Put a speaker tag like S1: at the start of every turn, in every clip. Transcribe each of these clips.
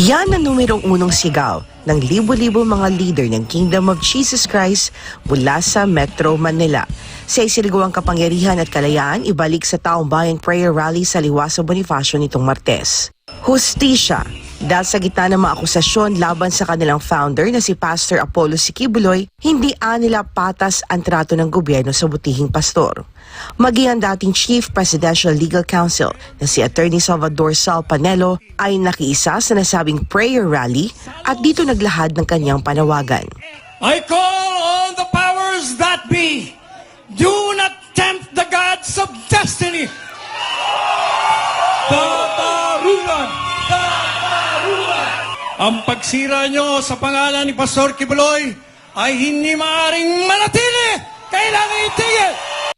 S1: Yan ang numero unong sigaw ng libo-libo mga leader ng Kingdom of Jesus Christ mula sa Metro Manila. Sa isinagawang kapangyarihan at kalayaan, ibalik sa taong bayan prayer rally sa Liwasa Bonifacio nitong Martes. Hustisya, dahil sa gitna ng mga akusasyon laban sa kanilang founder na si Pastor Apollo Siquibuloy, hindi nila patas ang trato ng gobyerno sa butihing pastor. Maging ang dating Chief Presidential Legal Counsel na si Attorney Salvador Sal Panelo ay nakiisa sa nasabing prayer rally at dito naglahad ng kanyang panawagan.
S2: I call on the powers that be, do not tempt the gods of destiny. Tatarunan! Tatarunan! Ang pagsira nyo sa pangalan ni Pastor Kibuloy ay hindi maaaring manatili! Kailangan itigil!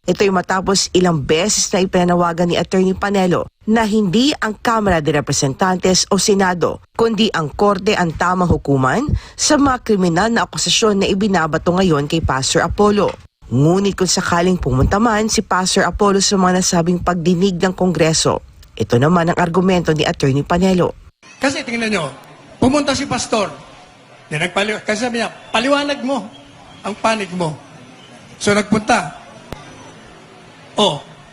S1: Ito'y matapos ilang beses na ipanawagan ni Attorney Panelo na hindi ang Kamara de Representantes o Senado, kundi ang Korte ang tamang hukuman sa mga kriminal na akusasyon na ibinabato ngayon kay Pastor Apollo. Ngunit kung sakaling pumunta man si Pastor Apollo sa mga nasabing pagdinig ng Kongreso, ito naman ang argumento ni Attorney Panelo.
S2: Kasi tingnan nyo, pumunta si Pastor, kasi sabi niya, paliwanag mo ang panig mo. So nagpunta.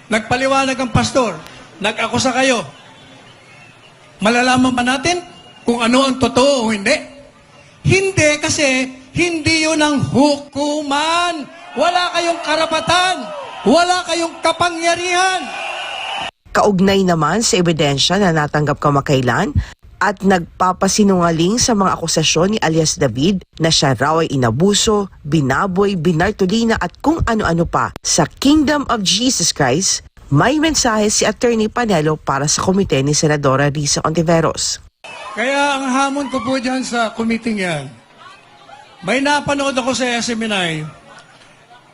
S2: Nagpaliwanag ang pastor, nag-akusa kayo. Malalaman ba natin kung ano ang totoo o hindi? Hindi kasi hindi yun ang hukuman. Wala kayong karapatan. Wala kayong kapangyarihan.
S1: Kaugnay naman sa ebidensya na natanggap kamakailan at nagpapasinungaling sa mga akusasyon ni alias David na siya raw ay inabuso, binaboy, binartolina at kung ano-ano pa sa Kingdom of Jesus Christ, may mensahe si Attorney Panelo para sa komite ni Senadora Risa Ontiveros.
S2: Kaya ang hamon ko po dyan sa committee yan, may napanood ako sa SMNI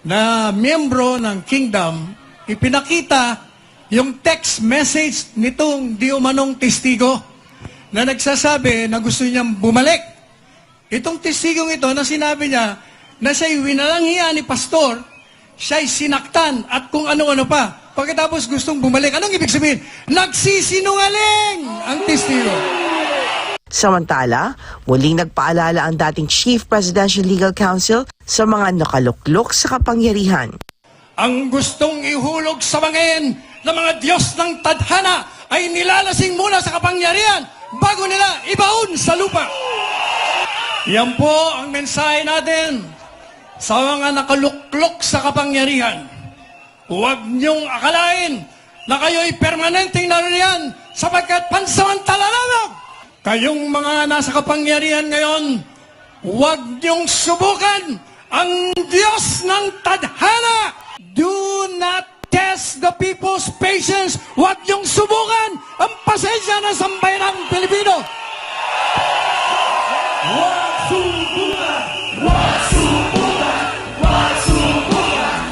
S2: na miyembro ng Kingdom, ipinakita yung text message nitong di umanong testigo na nagsasabi na gusto niyang bumalik. Itong testigong ito na sinabi niya na siya'y winalanghian ni pastor, siya'y sinaktan at kung ano-ano pa. Pagkatapos gustong bumalik. Anong ibig sabihin? Nagsisinungaling ang testigo.
S1: Samantala, muling nagpaalala ang dating Chief Presidential Legal Counsel sa mga nakaluklok sa kapangyarihan.
S2: Ang gustong ihulog sa bangin ng mga Diyos ng tadhana ay nilalasing muna sa kapangyarihan bago nila ibaon sa lupa. Yan po ang mensahe natin sa mga nakaluklok sa kapangyarihan. Huwag niyong akalain na kayo'y permanenteng naririyan sapagkat pansamantala lamang. Kayong mga nasa kapangyarihan ngayon, huwag niyong subukan ang Diyos ng tadhana. Do not test the people's patience. Huwag niyong subukan ang pasensya ng sambayanang Pilipino.